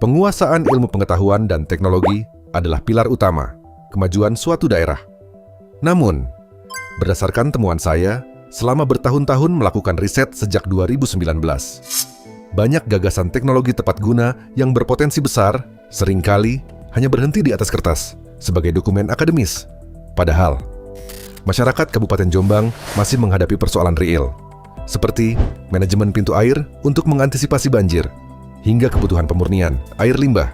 Penguasaan ilmu pengetahuan dan teknologi adalah pilar utama kemajuan suatu daerah. Namun, berdasarkan temuan saya, selama bertahun-tahun melakukan riset sejak 2019, banyak gagasan teknologi tepat guna yang berpotensi besar seringkali hanya berhenti di atas kertas sebagai dokumen akademis. Padahal, masyarakat Kabupaten Jombang masih menghadapi persoalan real, seperti manajemen pintu air untuk mengantisipasi banjir, hingga kebutuhan pemurnian air limbah.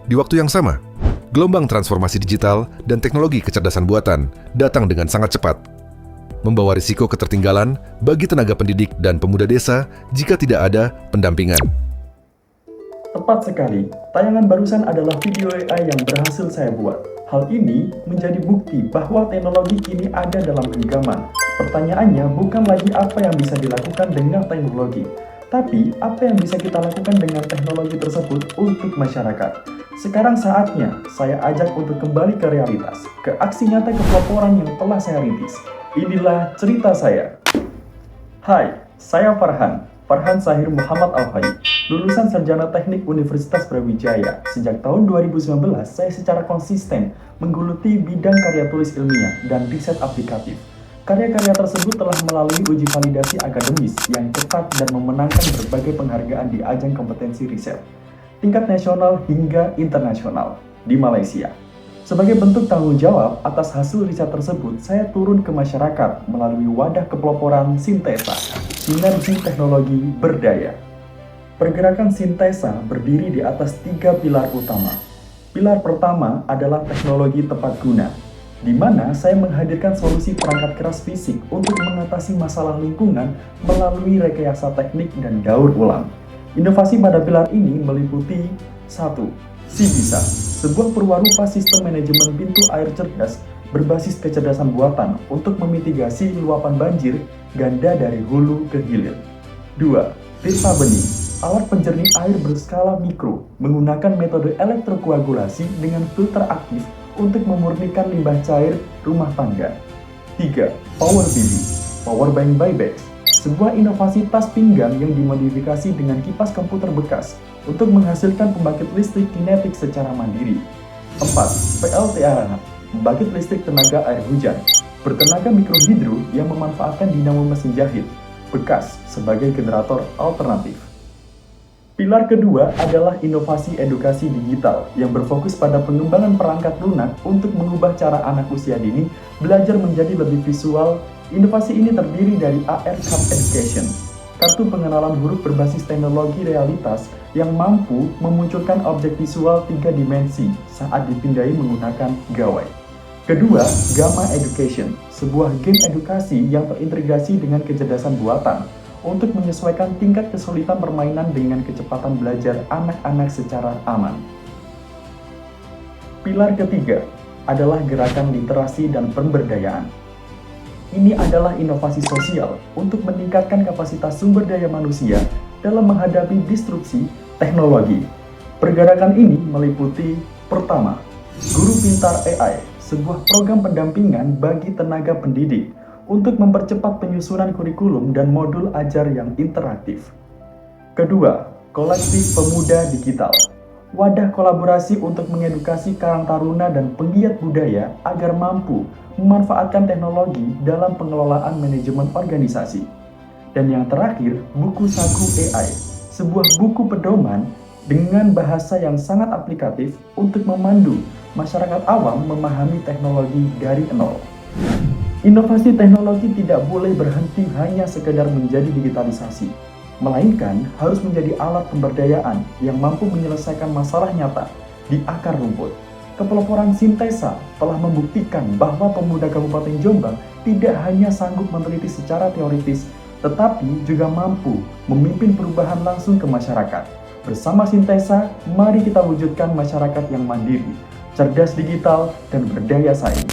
Di waktu yang sama, gelombang transformasi digital dan teknologi kecerdasan buatan datang dengan sangat cepat, membawa risiko ketertinggalan bagi tenaga pendidik dan pemuda desa jika tidak ada pendampingan. Tepat sekali, tayangan barusan adalah video AI yang berhasil saya buat. Hal ini menjadi bukti bahwa teknologi kini ada dalam genggaman. Pertanyaannya bukan lagi apa yang bisa dilakukan dengan teknologi, tapi apa yang bisa kita lakukan dengan teknologi tersebut untuk masyarakat. Sekarang saatnya saya ajak untuk kembali ke realitas, ke aksi nyata kepeloporan yang telah saya rintis. Inilah cerita saya. Hai, saya Farhan Sahir Muhammad Al-Hayy, lulusan Sarjana Teknik Universitas Brawijaya. Sejak tahun 2019, saya secara konsisten menggeluti bidang karya tulis ilmiah dan riset aplikatif. Karya-karya tersebut telah melalui uji validasi akademis yang ketat dan memenangkan berbagai penghargaan di ajang kompetensi riset, tingkat nasional hingga internasional di Malaysia. Sebagai bentuk tanggung jawab atas hasil riset tersebut, saya turun ke masyarakat melalui wadah kepeloporan Sintesa, Sinergi Teknologi Berdaya. Pergerakan Sintesa berdiri di atas 3 pilar utama. Pilar pertama adalah teknologi tepat guna, di mana saya menghadirkan solusi perangkat keras fisik untuk mengatasi masalah lingkungan melalui rekayasa teknik dan daur ulang. Inovasi pada pilar ini meliputi 1. SIBISA, sebuah perwarupa sistem manajemen pintu air cerdas berbasis kecerdasan buatan untuk memitigasi luapan banjir ganda dari hulu ke hilir. 2. Tirta Bening, alat penjernih air berskala mikro menggunakan metode elektrokoagulasi dengan filter aktif untuk memurnikan limbah cair rumah tangga. 3. Power BB, Power Bank Buyback, sebuah inovasi tas pinggang yang dimodifikasi dengan kipas komputer bekas untuk menghasilkan pembangkit listrik kinetik secara mandiri. 4. PLTA, pembangkit listrik tenaga air hujan, bertenaga mikrohidro yang memanfaatkan dinamo mesin jahit bekas sebagai generator alternatif. Pilar kedua adalah inovasi edukasi digital yang berfokus pada pengembangan perangkat lunak untuk mengubah cara anak usia dini belajar menjadi lebih visual. Inovasi ini terdiri dari AR Cup Education, kartu pengenalan huruf berbasis teknologi realitas yang mampu memunculkan objek visual 3 dimensi saat dipindai menggunakan gawai. Kedua, Gamma Education, sebuah game edukasi yang terintegrasi dengan kecerdasan buatan untuk menyesuaikan tingkat kesulitan permainan dengan kecepatan belajar anak-anak secara aman. Pilar ketiga adalah gerakan literasi dan pemberdayaan. Ini adalah inovasi sosial untuk meningkatkan kapasitas sumber daya manusia dalam menghadapi disrupsi teknologi. Pergerakan ini meliputi pertama, Guru Pintar AI, sebuah program pendampingan bagi tenaga pendidik untuk mempercepat penyusunan kurikulum dan modul ajar yang interaktif. Kedua, Kolektif Pemuda Digital, wadah kolaborasi untuk mengedukasi karang taruna dan penggiat budaya agar mampu memanfaatkan teknologi dalam pengelolaan manajemen organisasi. Dan yang terakhir, Buku Saku AI, sebuah buku pedoman dengan bahasa yang sangat aplikatif untuk memandu masyarakat awam memahami teknologi dari nol. Inovasi teknologi tidak boleh berhenti hanya sekedar menjadi digitalisasi, melainkan harus menjadi alat pemberdayaan yang mampu menyelesaikan masalah nyata di akar rumput. Kepeloporan Sintesa telah membuktikan bahwa pemuda Kabupaten Jombang tidak hanya sanggup meneliti secara teoritis, tetapi juga mampu memimpin perubahan langsung ke masyarakat. Bersama Sintesa, mari kita wujudkan masyarakat yang mandiri, cerdas digital, dan berdaya saing.